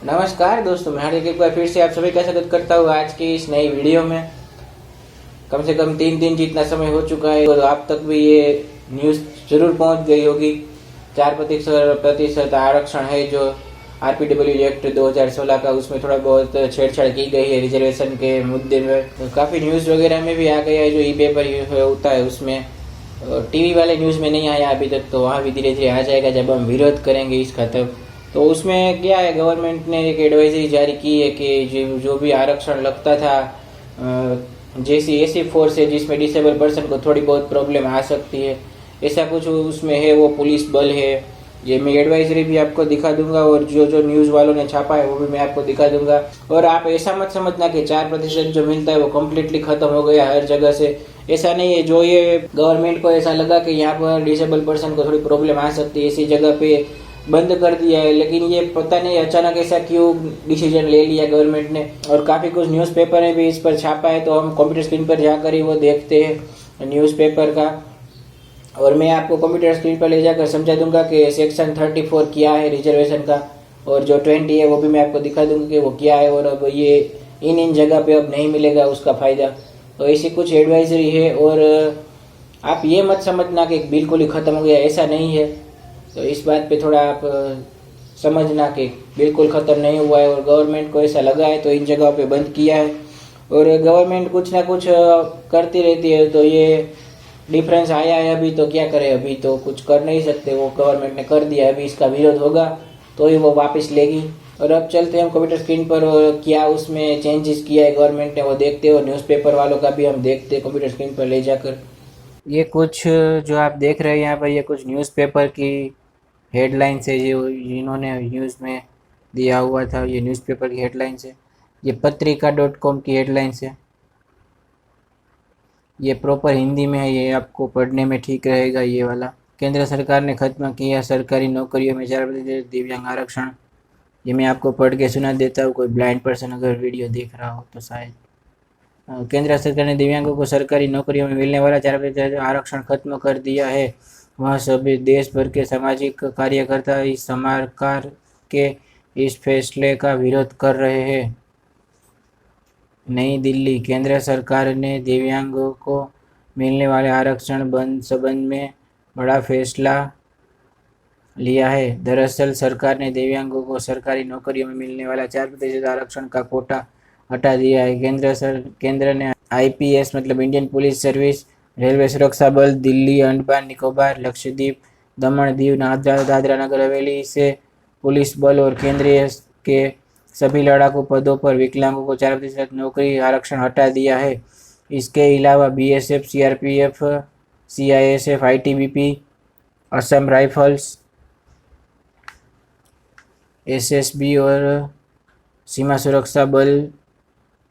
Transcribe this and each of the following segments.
नमस्कार दोस्तों, मैं हार्दिक एक बार फिर से आप सभी का स्वागत करता हूँ आज की इस नई वीडियो में। कम से कम 3 दिन जितना समय हो चुका है और आप तक भी ये न्यूज़ जरूर पहुंच गई होगी। 4% आरक्षण है जो आरपीडब्ल्यू एक्ट 2016 का, उसमें थोड़ा बहुत छेड़छाड़ की गई है रिजर्वेशन के मुद्दे में। तो काफ़ी न्यूज़ वगैरह में भी आ गया है, जो ई पेपर होता है उसमें। टीवी वाले न्यूज़ में नहीं आया अभी तक, तो वहाँ भी धीरे धीरे आ जाएगा जब हम विरोध करेंगे इसका। तब तो उसमें क्या है, गवर्नमेंट ने एक एडवाइजरी जारी की है कि जो भी आरक्षण लगता था, जैसी ऐसी फोर्स है जिसमें डिसेबल पर्सन को थोड़ी बहुत प्रॉब्लम आ सकती है, ऐसा कुछ उसमें है, वो पुलिस बल है। ये मैं एडवाइजरी भी आपको दिखा दूंगा और जो जो न्यूज़ वालों ने छापा है वो भी मैं आपको दिखा दूंगा। और आप ऐसा मत समझना कि 4% जो मिलता है वो कम्प्लीटली खत्म हो गया हर जगह से, ऐसा नहीं है। जो ये गवर्नमेंट को ऐसा लगा कि यहाँ पर डिसेबल पर्सन को थोड़ी प्रॉब्लम आ सकती है, ऐसी जगह पे बंद कर दिया है। लेकिन ये पता नहीं अचानक ऐसा क्यों डिसीजन ले लिया गवर्नमेंट ने। और काफ़ी कुछ न्यूज़पेपर ने भी इस पर छापा है, तो हम कंप्यूटर स्क्रीन पर जाकर ही वो देखते हैं न्यूज़पेपर का। और मैं आपको कंप्यूटर स्क्रीन पर ले जाकर समझा दूंगा कि सेक्शन 34 क्या है रिजर्वेशन का, और जो 20 है वो भी मैं आपको दिखा दूंगा कि वो क्या है। और अब ये इन जगह पे अब नहीं मिलेगा उसका फ़ायदा, तो ऐसी कुछ एडवाइजरी है। और आप ये मत समझना कि बिल्कुल ही ख़त्म हो गया, ऐसा नहीं है। तो इस बात पे थोड़ा आप समझना कि बिल्कुल ख़त्म नहीं हुआ है, और गवर्नमेंट को ऐसा लगा है तो इन जगहों पे बंद किया है। और गवर्नमेंट कुछ ना कुछ करती रहती है, तो ये डिफरेंस आया है अभी, तो क्या करें, अभी तो कुछ कर नहीं सकते। वो गवर्नमेंट ने कर दिया, अभी इसका विरोध होगा तो ही वो वापस लेगी। और अब चलते हैं हम कंप्यूटर स्क्रीन पर, और क्या उसमें चेंजेस किया है गवर्नमेंट ने वो देखते हैं, और न्यूज़पेपर वालों का भी हम देखते हैं कंप्यूटर स्क्रीन पर ले जाकर। ये कुछ जो आप देख रहे हैं यहाँ पर, ये कुछ न्यूज़पेपर की हेडलाइंस है, जो इन्होंने न्यूज़ में दिया हुआ था। ये न्यूज़पेपर की हेडलाइंस है, ये पत्रिका.com की हेडलाइंस है। ये प्रॉपर हिंदी में है, ये आपको पढ़ने में ठीक रहेगा ये वाला। केंद्र सरकार ने खत्म किया सरकारी नौकरियों में 4% दिव्यांग आरक्षण। ये मैं आपको पढ़ के सुना देता हूँ, कोई ब्लाइंड पर्सन अगर वीडियो देख रहा हो तो शायद। केंद्र सरकार ने दिव्यांगों को सरकारी नौकरियों में मिलने वाला 4% आरक्षण खत्म कर दिया है। वह सभी देश भर के सामाजिक कार्यकर्ता इस सरकार के इस फैसले का विरोध कर रहे हैं। नई दिल्ली, केंद्र सरकार ने दिव्यांगों को मिलने वाले आरक्षण संबंध में बड़ा फैसला लिया है। दरअसल सरकार ने दिव्यांगों को सरकारी नौकरियों में मिलने वाला 4% आरक्षण का कोटा हटा दिया है। केंद्र ने आईपीएस मतलब इंडियन पुलिस सर्विस, रेलवे सुरक्षा बल, दिल्ली, अंडमान निकोबार, लक्षद्वीप, दमन दीव, दादरा नगर हवेली से पुलिस बल और केंद्रीय के सभी लड़ाकू पदों पर विकलांगों को 4% नौकरी आरक्षण हटा दिया है। इसके अलावा BSF, CRPF, CISF, ITBP, Assam rifles, SSB और सीमा सुरक्षा बल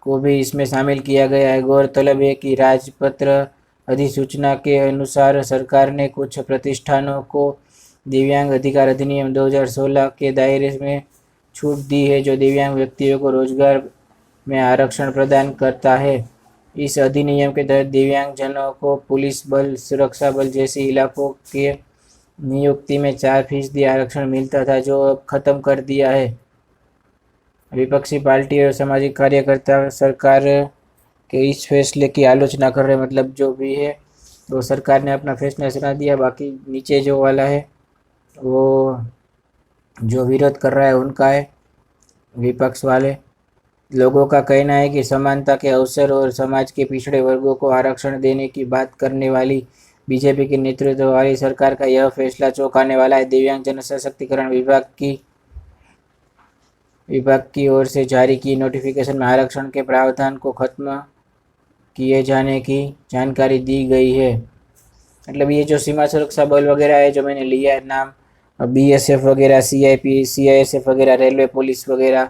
को भी इसमें शामिल किया गया है। गौरतलब है कि राजपत्र अधिसूचना के अनुसार सरकार ने कुछ प्रतिष्ठानों को दिव्यांग अधिकार अधिनियम 2016 के दायरे में छूट दी है, जो दिव्यांग व्यक्तियों को रोजगार में आरक्षण प्रदान करता है। इस अधिनियम के तहत दिव्यांगजनों को पुलिस बल, सुरक्षा बल जैसे इलाकों के नियुक्ति में 4% आरक्षण मिलता था, जो अब खत्म कर दिया है। विपक्षी पार्टी और सामाजिक कार्यकर्ता सरकार के इस फैसले की आलोचना कर रहे हैं। मतलब जो भी है, तो सरकार ने अपना फैसला सुना दिया, बाकी नीचे जो वाला है वो जो विरोध कर रहा है उनका है। विपक्ष वाले लोगों का कहना है कि समानता के अवसर और समाज के पिछड़े वर्गों को आरक्षण देने की बात करने वाली बीजेपी के नेतृत्व वाली सरकार का यह फैसला चौंकाने वाला है। दिव्यांग जन सशक्तिकरण विभाग की ओर से जारी की नोटिफिकेशन में आरक्षण के प्रावधान को खत्म किए जाने की जानकारी दी गई है। मतलब ये जो सीमा सुरक्षा बल वगैरह है, जो मैंने लिया है नाम, बीएसएफ वगैरह, सीआईएसएफ वगैरह, रेलवे पुलिस वगैरह,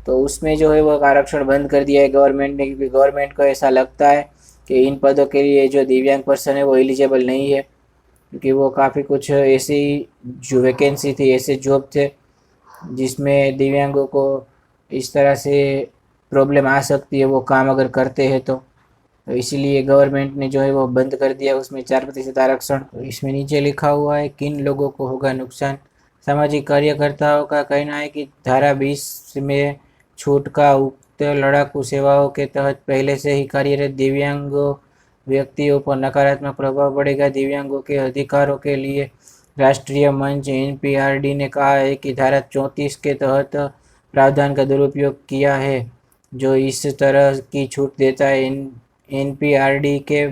तो उसमें जो है वो आरक्षण बंद कर दिया है गवर्नमेंट ने, क्योंकि गवर्नमेंट को ऐसा लगता है कि इन पदों के लिए जो दिव्यांग पर्सन है वो एलिजिबल नहीं है, क्योंकि वो काफ़ी कुछ ऐसी जो वैकेंसी थी, ऐसे जॉब थे जिसमें दिव्यांगों को इस तरह से प्रॉब्लम आ सकती है वो काम अगर करते हैं तो इसीलिए गवर्नमेंट ने जो है वो बंद कर दिया उसमें 4% आरक्षण। तो इसमें नीचे लिखा हुआ है किन लोगों को होगा नुकसान। सामाजिक कार्यकर्ताओं का कहना है कि धारा 20 में छूट का उक्त लड़ाकू सेवाओं के तहत पहले से ही कार्यरत दिव्यांगों व्यक्तियों पर नकारात्मक प्रभाव पड़ेगा। दिव्यांगों के अधिकारों के लिए राष्ट्रीय मंच एनपीआरडी ने कहा है कि धारा 34 के तहत प्रावधान का दुरुपयोग किया है जो इस तरह की छूट देता है। एनपीआरडी के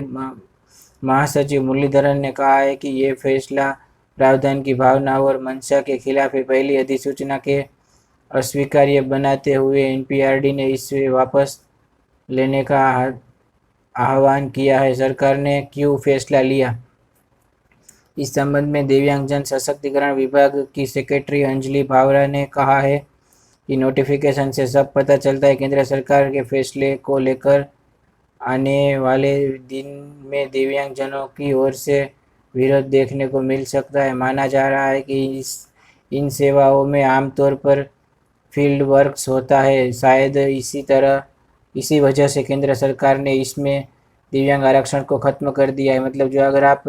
महासचिव मुरलीधरन ने कहा है कि ये फैसला प्रावधान की भावना और मंशा के खिलाफ है। पहली अधिसूचना के अस्वीकार्य बनाते हुए एनपीआरडी ने इसे वापस लेने का आह्वान किया है। सरकार ने क्यों फैसला लिया? इस संबंध में दिव्यांगजन सशक्तिकरण विभाग की सेक्रेटरी अंजलि भावरा ने कहा है कि नोटिफिकेशन से सब पता चलता है। केंद्र सरकार के फैसले को लेकर आने वाले दिन में दिव्यांगजनों की ओर से विरोध देखने को मिल सकता है। माना जा रहा है कि इन सेवाओं में आमतौर पर फील्ड वर्क्स होता है। शायद इसी वजह से केंद्र सरकार ने इसमें दिव्यांग आरक्षण को ख़त्म कर दिया है। मतलब जो अगर आप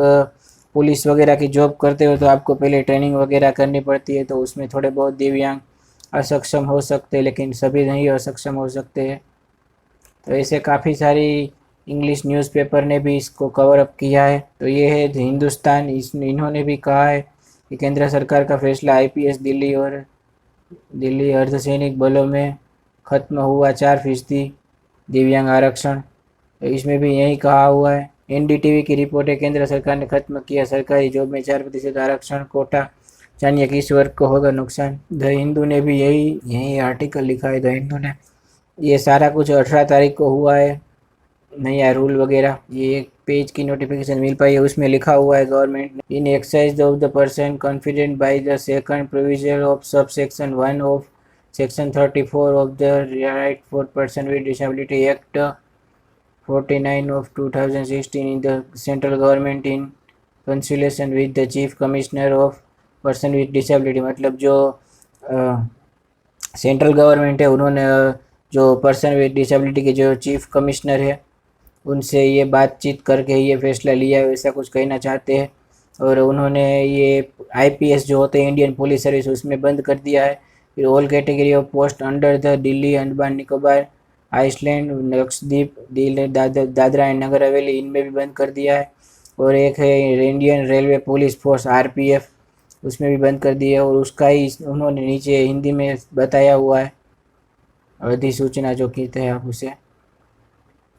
पुलिस वगैरह की जॉब करते हो तो आपको पहले ट्रेनिंग वगैरह करनी पड़ती है, तो उसमें थोड़े बहुत दिव्यांग असक्षम हो सकते हैं, लेकिन सभी नहीं असक्षम हो सकते हैं। तो ऐसे काफ़ी सारी इंग्लिश न्यूज़पेपर ने भी इसको कवर अप किया है। तो ये है हिंदुस्तान, इन्होंने भी कहा है कि केंद्र सरकार का फैसला आईपीएस दिल्ली अर्धसैनिक बलों में ख़त्म हुआ 4% दिव्यांग आरक्षण, तो इसमें भी यही कहा हुआ है। एनडीटीवी की रिपोर्ट है, केंद्र सरकार ने खत्म किया सरकारी जॉब में 4% आरक्षण कोटा, जानिए किस वर्ग को होगा नुकसान। द हिंदू ने भी यही आर्टिकल लिखा है। द हिंदू ने ये सारा कुछ 18 तारीख को हुआ है, नया रूल वगैरह। ये एक पेज की नोटिफिकेशन मिल पाई है, उसमें लिखा हुआ है गवर्नमेंट ने in excise of the person confident by the second provision of sub section 1 of section 34 of the right for person with disability act 49 of 2016 in the central government in consultation with the chief commissioner of person with disability। मतलब जो central government है उन्होंने जो person with disability के जो chief commissioner है उनसे ये बातचीत करके ये फैसला लिया है, ऐसा कुछ कहना चाहते हैं। और उन्होंने ये आईपीएस जो होते हैं इंडियन पुलिस सर्विस उसमें बंद कर दिया है। फिर all category of post under the Delhi Andaman Nicobar island Lakshadweep Dadra and Nagar Haveli इनमें भी बंद कर दिया है। और एक है Indian railway police force RPF, उसमें भी बंद कर दिया है। और उसका ही उन्होंने नीचे हिंदी में बताया हुआ है, अधिसूचना जो कहते हैं आप उसे।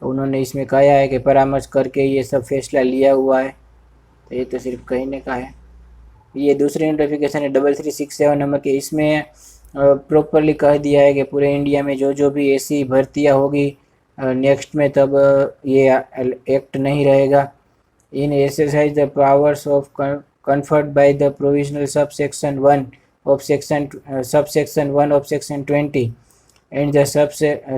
उन्होंने इसमें कहा है कि परामर्श करके ये सब फैसला लिया हुआ है। तो ये तो सिर्फ कहने का है। ये दूसरी नोटिफिकेशन है 3367 नंबर के, इसमें प्रॉपरली कह दिया है कि पूरे इंडिया में जो भी ऐसी भर्तियां होगी नेक्स्ट में, तब ये एक्ट नहीं रहेगा। In exercise the powers of conferred by the provisional subsection 1 of section 20 and the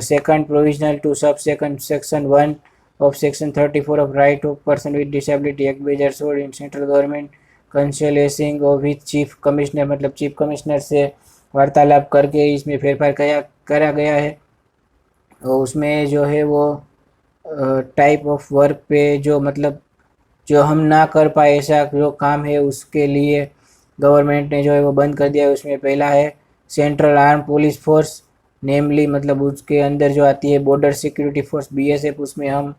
second provisional to section 1 of section 34 of right of person with disability act 2016 in central government consultation of with chief commissioner. मतलब chief commissioner से वार्तालाप करके इसमें फेरफार करा गया है। और उसमें जो है वो टाइप ऑफ वर्क पे जो मतलब जो हम ना कर पाए ऐसा जो काम है उसके लिए गवर्नमेंट ने जो है वो बंद कर दिया है। उसमें पहला है सेंट्रल आर्म पुलिस फोर्स, नेमली मतलब उसके अंदर जो आती है बॉर्डर सिक्योरिटी फोर्स बीएसएफ, उसमें हम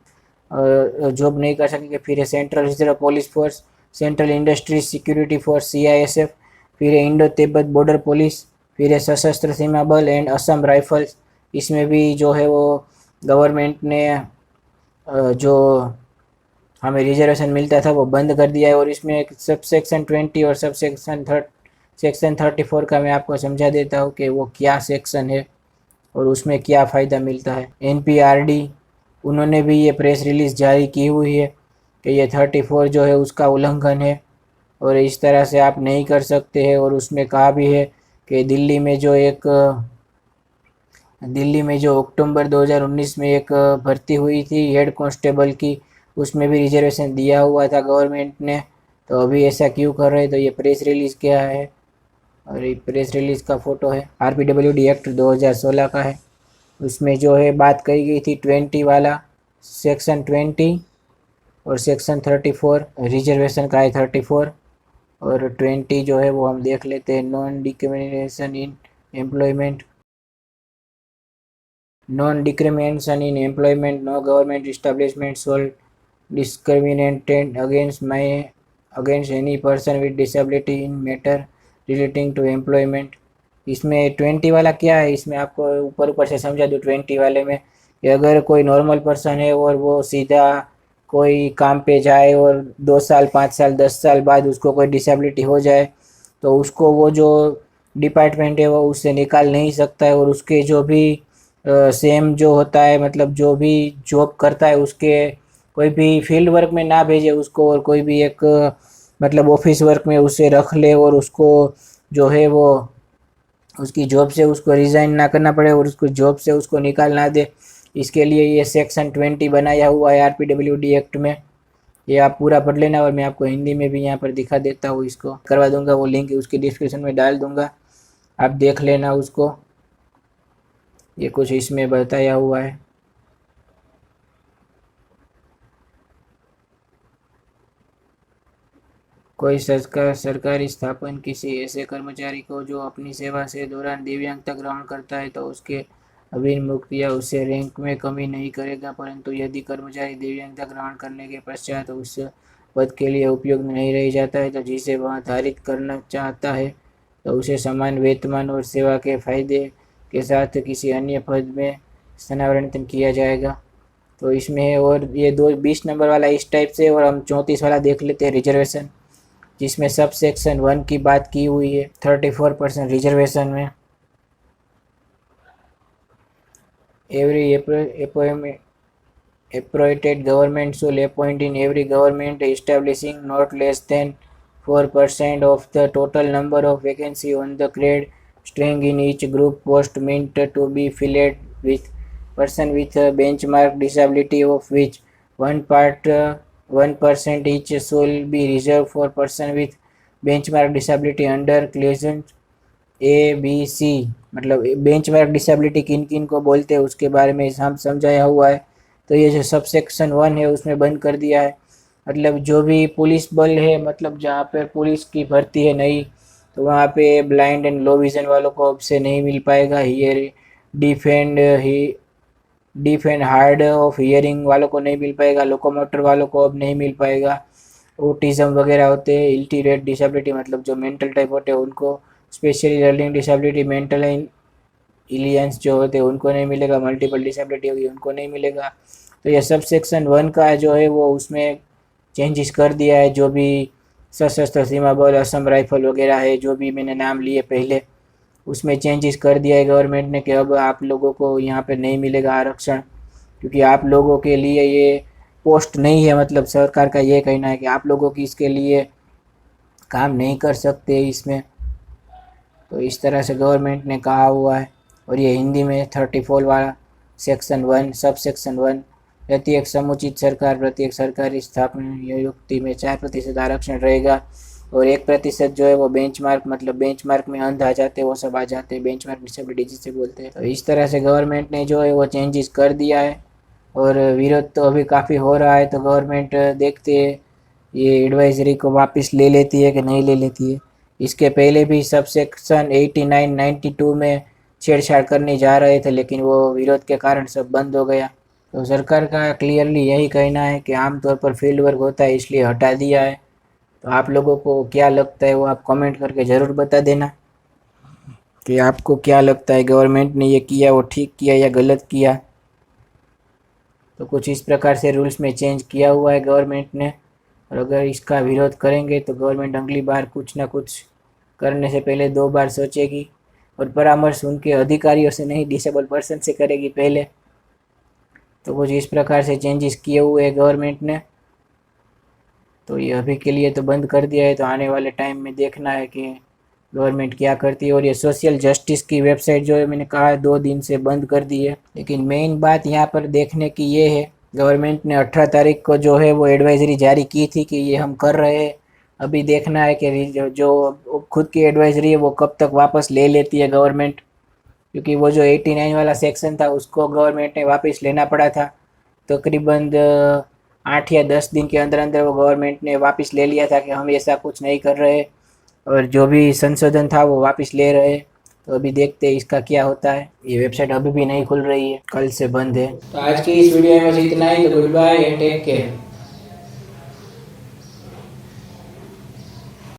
जॉब नहीं कर सकेंगे। फिर है central reserve police force, central industry security force CISF, फिर है इंडो तिब्बत बॉर्डर पुलिस, फिर है सशस्त्र सीमा बल एंड असम राइफल्स। इसमें भी जो है वो गवर्नमेंट ने जो हमें रिजर्वेशन मिलता था वो बंद कर दिया है। और इसमें एक सब सेक्शन 20 और सब सेक्शन 34 का मैं आपको समझा देता हूँ कि वो क्या सेक्शन है और उसमें क्या फ़ायदा मिलता है। एनपीआरडी उन्होंने भी ये प्रेस रिलीज़ जारी की हुई है कि ये 34 जो है उसका उल्लंघन है और इस तरह से आप नहीं कर सकते हैं। और उसमें कहा भी है कि दिल्ली में जो अक्टूबर 2019 में एक भर्ती हुई थी हेड कांस्टेबल की, उसमें भी रिजर्वेशन दिया हुआ था गवर्नमेंट ने। तो अभी ऐसा क्यों कर रहे हैं? तो ये प्रेस रिलीज़ क्या है और ये प्रेस रिलीज़ का फ़ोटो है, आरपीडब्ल्यूडी एक्ट 2016 का है। उसमें जो है बात कही गई थी 20 वाला, सेक्शन 20 और सेक्शन 34 रिजर्वेशन का है 34। और 20 जो है वो हम देख लेते हैं, non discrimination in employment. Non discrimination in employment, no government establishment shall discriminated against any person with disability in matter relating to employment। इसमें 20 वाला क्या है, इसमें आपको ऊपर ऊपर से समझा दूँ। 20 वाले में कि अगर कोई नॉर्मल पर्सन है और वो सीधा कोई काम पे जाए और 2 साल 5 साल 10 साल बाद उसको कोई डिसेबिलिटी हो जाए तो उसको वो जो डिपार्टमेंट है वो उससे निकाल नहीं सकता है, और उसके जो भी सेम जो होता है, मतलब जो भी जॉब करता है उसके कोई भी फील्ड वर्क में ना भेजे उसको, और कोई भी एक मतलब ऑफिस वर्क में उसे रख ले और उसको जो है वो उसकी जॉब से उसको रिज़ाइन ना करना पड़े और उसको जॉब से उसको निकाल ना दे। इसके लिए ये सेक्शन 20 बनाया हुआ है RPWD एक्ट में। ये आप पूरा पढ़ लेना, और मैं आपको हिंदी में भी यहाँ पर दिखा देता हूँ, इसको करवा दूंगा, वो लिंक उसकी डिस्क्रिप्शन में डाल दूंगा, आप देख लेना उसको। ये कुछ इसमें बताया हुआ है। कोई सरकारी स्थापन किसी ऐसे कर्मचारी को जो अपनी सेवा से दौरान दिव्यांगता ग्रहण करता है तो उसके अभिमुक्त या उससे रैंक में कमी नहीं करेगा, परंतु यदि कर्मचारी दिव्यांगता ग्रहण करने के पश्चात उस पद के लिए उपयुक्त नहीं रह जाता है तो जिसे वह धारित करना चाहता है तो उसे समान वेतन और सेवा के फायदे के साथ किसी अन्य पद में स्थानांतरण किया जाएगा। तो इसमें है, और ये 20 नंबर वाला इस टाइप से। और हम 34 वाला देख लेते हैं, रिजर्वेशन, जिसमें सब सेक्शन 1 की बात की हुई है। 34% रिजर्वेशन में every appointed government shall appoint in every government establishing not less than 4% of the total number of vacancy on the grade string in each group post meant to be filled with person with a benchmark disability of which 1% each shall be reserved for person with benchmark disability under clause ABC। मतलब benchmark disability किन किन को बोलते हैं उसके बारे में हम समझाया हुआ है। तो ये जो सब सेक्शन 1 है उसमें बंद कर दिया है। मतलब जो भी पुलिस बल है, मतलब जहाँ पे पुलिस की भर्ती है नई, तो वहाँ पे ब्लाइंड एंड लो विजन वालों को अब से नहीं मिल पाएगा। Here defend he deaf and hard of hearing वालों को नहीं मिल पाएगा, लोकोमोटर वालों को अब नहीं मिल पाएगा। ऑटिज्म वगैरह होते हैं, इल्टीरेट डिसेबिलिटी मतलब जो मेंटल टाइप होते हैं उनको, specially learning disability, mental aliens जो होते हैं उनको नहीं मिलेगा, मल्टीपल डिसेबिलिटी होगी उनको नहीं मिलेगा। तो ये सब सेक्शन 1 का जो है वो उसमें चेंजेस कर दिया है। जो भी सशस्त्र सीमा बल, असम राइफल वगैरह है, जो भी मैंने नाम लिए पहले, उसमें चेंजेस कर दिया है गवर्नमेंट ने कि अब आप लोगों को यहाँ पे नहीं मिलेगा आरक्षण, क्योंकि आप लोगों के लिए ये पोस्ट नहीं है। मतलब सरकार का ये कहना है कि आप लोगों की इसके लिए काम नहीं कर सकते इसमें। तो इस तरह से गवर्नमेंट ने कहा हुआ है। और ये हिंदी में 34 वाला सेक्शन 1 सब सेक्शन 1, प्रत्येक समुचित सरकार प्रत्येक सरकारी स्थापना नियुक्ति में 4% आरक्षण रहेगा, और 1% जो है वो बेंचमार्क, मतलब बेंचमार्क में अंध आ जाते हैं वो सब आ जाते हैं, बेंचमार्क डिसेबिलिटी जिसे बोलते हैं। तो इस तरह से गवर्नमेंट ने जो है वो चेंजेस कर दिया है, और विरोध तो अभी काफ़ी हो रहा है। तो गवर्नमेंट देखते है ये एडवाइजरी को वापस ले लेती है कि नहीं ले लेती है। इसके पहले भी सब सेक्शन 89 92 में छेड़छाड़ करने जा रहे थे, लेकिन वो विरोध के कारण सब बंद हो गया। तो सरकार का क्लियरली यही कहना है कि आमतौर पर फील्ड वर्क होता है इसलिए हटा दिया है। तो आप लोगों को क्या लगता है वो आप कमेंट करके ज़रूर बता देना कि आपको क्या लगता है, गवर्नमेंट ने ये किया वो ठीक किया या गलत किया। तो कुछ इस प्रकार से रूल्स में चेंज किया हुआ है गवर्नमेंट ने, और अगर इसका विरोध करेंगे तो गवर्नमेंट अगली बार कुछ ना कुछ करने से पहले 2 बार सोचेगी, और परामर्श उनके अधिकारियों से नहीं, डिसेबल पर्सन से करेगी पहले। तो कुछ इस प्रकार से चेंजेस किए हुए हैं गवर्नमेंट ने। तो ये अभी के लिए तो बंद कर दिया है, तो आने वाले टाइम में देखना है कि गवर्नमेंट क्या करती है। और ये सोशल जस्टिस की वेबसाइट जो है मैंने कहा 2 दिन से बंद कर दी है, लेकिन मेन बात यहाँ पर देखने की ये है, गवर्नमेंट ने 18 तारीख को जो है वो एडवाइजरी जारी की थी कि ये हम कर रहे हैं। अभी देखना है कि जो खुद की एडवाइजरी है वो कब तक वापस ले लेती है गवर्नमेंट, क्योंकि वो जो 89 वाला सेक्शन था उसको गवर्नमेंट ने वापस लेना पड़ा था तकरीबन 8 या 10 दिन के अंदर अंदर वो गवर्नमेंट ने वापस ले लिया था कि हम ऐसा कुछ नहीं कर रहे, और जो भी संशोधन था वो वापस ले रहे। तो अभी देखते हैं इसका क्या होता है। ये वेबसाइट अभी भी नहीं खुल रही है, कल से बंद है। तो आज की इस वीडियो में बस इतना ही। तो goodbye and take care.